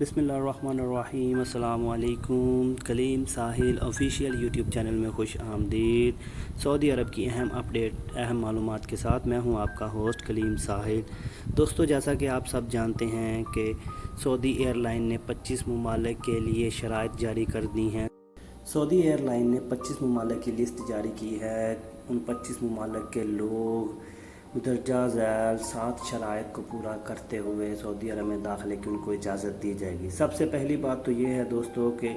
बिस्मिल्लाहिर्रहमानिर्रहीम। अस्सलाम वालेकुम। कलीम साहिल ऑफिशियल यूट्यूब चैनल में खुश आमदीद। सऊदी अरब की अहम अपडेट, अहम मालूमात के साथ मैं हूं आपका होस्ट कलीम साहिल। दोस्तों, जैसा कि आप सब जानते हैं कि सऊदी एयरलाइन ने 25 ममालिक के लिए शराइत जारी कर दी हैं। सऊदी एयरलाइन ने 25 ममालिक की लिस्ट जारी की है। उन 25 ममालिक के लोग दर्जा झैल 7 शराइत को पूरा करते हुए सऊदी अरब में दाखिले की उनको इजाज़त दी जाएगी। सबसे पहली बात तो ये है दोस्तों कि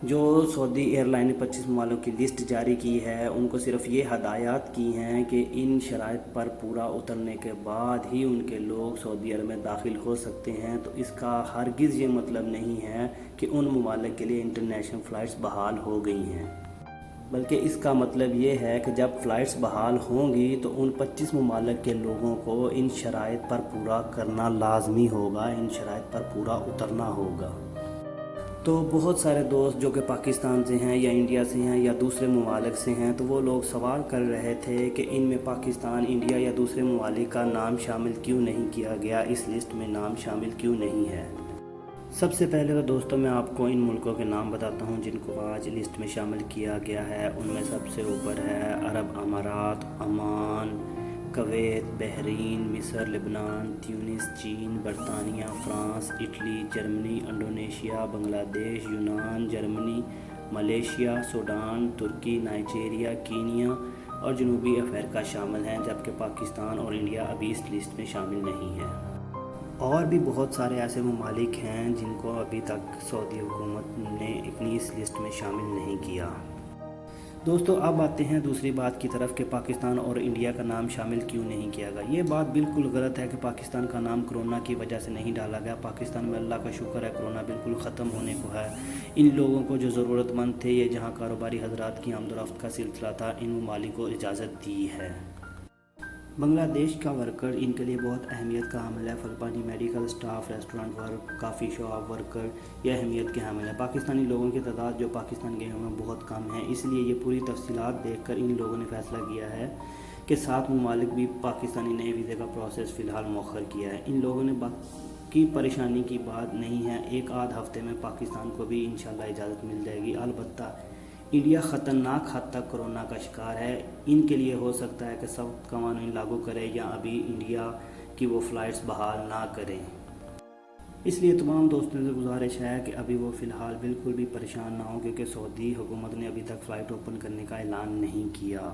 जो सऊदी एयरलाइन ने 25 ममालिक की लिस्ट जारी की है, उनको सिर्फ ये हदायत की हैं कि इन शराइत पर पूरा उतरने के बाद ही उनके लोग सऊदी अरब में दाखिल हो सकते हैं। तो इसका हरगिज़ ये मतलब नहीं है कि उन ममालिक के लिए इंटरनेशनल फ़्लाइट्स बहाल हो गई हैं, बल्कि इसका मतलब ये है कि जब फ़्लाइट्स बहाल होंगी तो उन 25 ममालिक के लोगों को इन शराइत पर पूरा करना लाजमी होगा, इन शराइत पर पूरा उतरना होगा। तो बहुत सारे दोस्त जो कि पाकिस्तान से हैं या इंडिया से हैं या दूसरे ममालिक से हैं, तो वो लोग सवाल कर रहे थे कि इनमें पाकिस्तान, इंडिया या दूसरे ममालिक का नाम शामिल क्यों नहीं किया गया, इस लिस्ट में नाम शामिल क्यों नहीं है। सबसे पहले तो दोस्तों मैं आपको इन मुल्कों के नाम बताता हूं जिनको आज लिस्ट में शामिल किया गया है। उनमें सबसे ऊपर है अरब अमारात, ओमान, कुवैत, बहरीन, मिस्र, लेबनान, ट्यूनिस, चीन, बरतानिया, France, Italy, Germany, Indonesia, Bangladesh, यूनान, जर्मनी, मलेशिया, सूडान, तुर्की, नाइजीरिया, कीनिया और जनूबी अफ्रीका शामिल हैं, जबकि पाकिस्तान और इंडिया अभी इस लिस्ट में शामिल नहीं है। और भी बहुत सारे ऐसे ममालिक हैं जिनको अभी तक सऊदी हुकूमत ने अपनी इस लिस्ट में शामिल नहीं किया। दोस्तों, अब आते हैं दूसरी बात की तरफ कि पाकिस्तान और इंडिया का नाम शामिल क्यों नहीं किया गया। ये बात बिल्कुल गलत है कि पाकिस्तान का नाम कोरोना की वजह से नहीं डाला गया। पाकिस्तान में अल्लाह का शुक्र है कोरोना बिल्कुल ख़त्म होने को है। इन लोगों को जो ज़रूरतमंद थे, ये जहाँ कारोबारी हजरात की आमदोरफ्त का सिलसिला था, इन ममालिक को इजाज़त दी है। बांग्लादेश का वर्कर इनके लिए बहुत अहमियत का हामिल है। फ़िलिपानी मेडिकल स्टाफ, रेस्टोरेंट वर्क, काफ़ी शॉप वर्कर ये अहमियत के हामिल है। पाकिस्तानी लोगों की तादाद जो पाकिस्तान गए हुए हैं बहुत कम है, इसलिए ये पूरी तफसीलात देखकर इन लोगों ने फ़ैसला किया है कि 7 ममालिक भी पाकिस्तानी नए वीज़े का प्रोसेस फ़िलहाल मौखर किया है। इन लोगों ने बाकी परेशानी की बात नहीं है, एक आध हफ्ते में पाकिस्तान को भी इंशाल्लाह इजाज़त मिल जाएगी। अलबत्ता इंडिया ख़तरनाक हद तक कोरोना का शिकार है। इनके लिए हो सकता है कि सख्त कवानीन लागू करें या अभी इंडिया की वो फ़्लाइट्स बहाल ना करें। इसलिए तमाम दोस्तों से गुजारिश है कि अभी वो फ़िलहाल बिल्कुल भी परेशान ना हो, क्योंकि सऊदी हुकूमत ने अभी तक फ़्लाइट ओपन करने का ऐलान नहीं किया।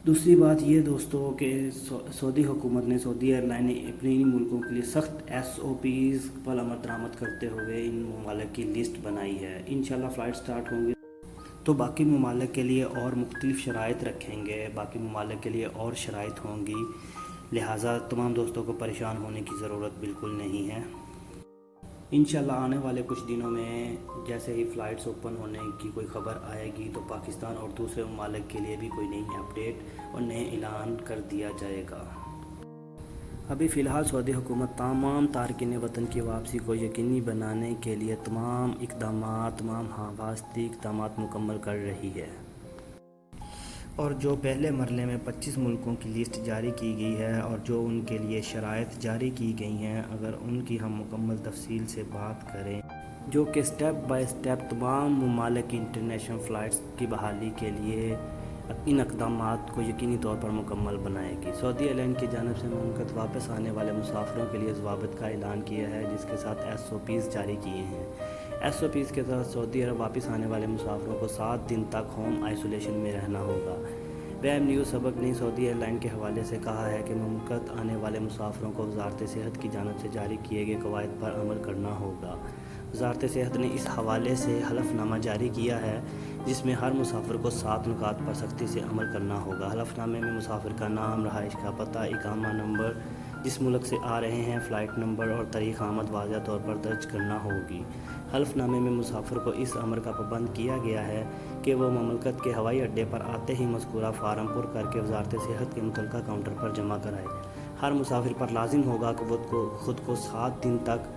दूसरी बात ये दोस्तों कि सऊदी हुकूमत ने, सऊदी एयरलाइन ने अपने इन मुल्कों के लिए सख्त SOPs पर अमल दरामद करते हुए इन ममालिक की लिस्ट बनाई है। इंशाल्लाह फ़्लाइट स्टार्ट होंगी तो बाकी ममालिक के लिए और मुख्तलिफ़ शराइत रखेंगे, बाकी ममालिक के लिए और शराइत होंगी, लिहाजा तमाम दोस्तों को परेशान होने की ज़रूरत बिल्कुल नहीं है। इंशाल्लाह आने वाले कुछ दिनों में जैसे ही फ़्लाइट्स ओपन होने की कोई ख़बर आएगी तो पाकिस्तान और दूसरे ममालिक के लिए भी कोई नई अपडेट और नए ऐलान कर दिया जाएगा। अभी फ़िलहाल सऊदी हुकूमत तमाम तारकीन वतन की वापसी को यकीनी बनाने के लिए तमाम हिफाजती इक़दाम मुकम्मल कर रही है। और जो पहले मरले में 25 मुल्कों की लिस्ट जारी की गई है और जो उनके लिए शराइत जारी की गई हैं, अगर उनकी हम मुकम्मल तफसील से बात करें, जो कि स्टेप बाय स्टेप तमाम ममालिक की इंटरनेशनल फ़्लाइट्स की बहाली के लिए इन इक़दाम को यकीनी तौर पर मुकम्मल बनाएगी। सऊदी एयरलाइन की जानिब से मुमकिन वापस आने वाले मुसाफिरों के लिए ज़वाबित का ऐलान किया है, जिसके साथ SOPs जारी किए हैं। SOPs के साथ सऊदी अरब वापस आने वाले मुसाफिरों को 7 दिन तक होम आइसोलेशन में रहना होगा। वह न्यूज़ सबक ने सऊदी एयरलाइन के हवाले से कहा है कि मुमकिन आने वाले मुसाफिरों को वज़ारत सेहत की जानिब से जारी किए गए कवायद पर अमल करना होगा। वज़ारत सेहत ने इस हवाले से हलफनामा जारी किया है, जिसमें हर मुसाफिर को 7 नुकात पर सख्ती से अमल करना होगा। हलफनामे में मुसाफिर का नाम, रहाइश का पता, इकामा नंबर, जिस मुल्क से आ रहे हैं, फ़्लाइट नंबर और तारीख़ आमद वाज़ह तौर पर दर्ज करना होगी। हलफनामे में मुसाफिर को इस अमर का पाबंद किया गया है कि वह ममलकत के हवाई अड्डे पर आते ही मज़कूरा फ़ार्म पुर करके वज़ारत सेहत के मुतल्लिक़ा काउंटर पर जमा कराए। हर मुसाफिर पर लाजिम होगा कि वो खुद को 7 दिन तक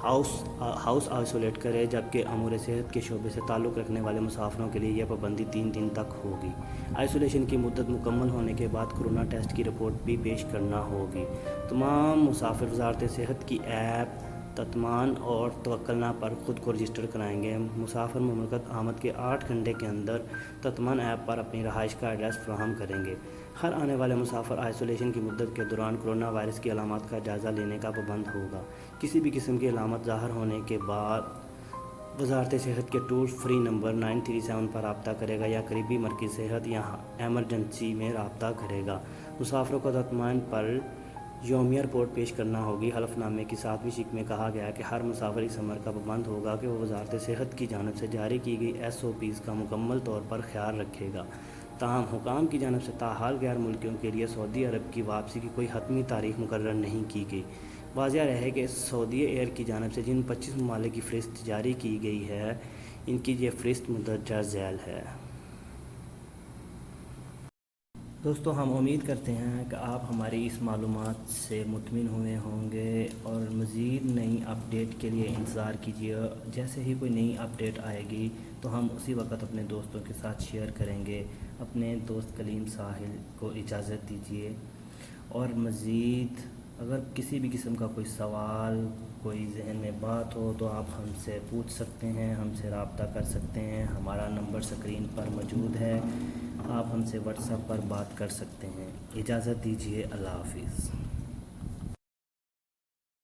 हाउस आइसोलेट करे, जबकि अमूर सेहत के शोबे से ताल्लुक़ रखने वाले मुसाफिरों के लिए यह पाबंदी 3 दिन तक होगी। आइसोलेशन की मुद्दत मुकम्मल होने के बाद कोरोना टेस्ट की रिपोर्ट भी पेश करना होगी। तमाम मुसाफिर वज़ारत सेहत की ऐप تتمان اور توکلنا پر خود کو رجسٹر کرائیں گے۔ مسافر مملکت آمد کے 8 گھنٹے کے اندر تتمان ایپ پر اپنی رہائش کا ایڈریس فراہم کریں گے۔ ہر آنے والے مسافر آئسولیشن کی مدت کے دوران کورونا وائرس کی علامات کا جائزہ لینے کا پابند ہوگا۔ کسی بھی قسم کی علامت ظاہر ہونے کے بعد وزارت صحت کے ٹول فری نمبر 937 پر رابطہ کرے گا یا قریبی مرکز صحت یا ایمرجنسی میں رابطہ کرے گا۔ مسافروں کو تتمان پر یومیہ رپورٹ پیش کرنا ہوگی۔ حلف نامے کی 7ویں شق میں کہا گیا ہے کہ ہر مسافر اس امر کا پابند ہوگا کہ وہ وزارت صحت کی جانب سے جاری کی گئی SOPs کا مکمل طور پر خیال رکھے گا۔ تاہم حکام کی جانب سے تاحال غیر ملکیوں کے لیے سعودی عرب کی واپسی کی کوئی حتمی تاریخ مقرر نہیں کی گئی۔ واضح رہے کہ سعودی ایئر کی جانب سے جن 25 ممالک کی فہرست جاری کی گئی ہے، ان کی یہ فہرست مندرجہ ذیل ہے۔ دوستو، ہم امید کرتے ہیں کہ آپ ہماری اس معلومات سے مطمئن ہوئے ہوں گے اور مزید نئی اپڈیٹ کے لیے انتظار کیجیے۔ جیسے ہی کوئی نئی اپڈیٹ آئے گی تو ہم اسی وقت اپنے دوستوں کے ساتھ شیئر کریں گے۔ اپنے دوست کلیم ساحل کو اجازت دیجیے، اور مزید اگر کسی بھی قسم کا کوئی سوال، کوئی ذہن میں بات ہو تو آپ ہم سے پوچھ سکتے ہیں، ہم سے رابطہ کر سکتے ہیں۔ ہمارا نمبر سکرین پر موجود ہے، آپ ہم سے WhatsApp پر بات کر سکتے ہیں۔ اجازت دیجیے، اللہ حافظ۔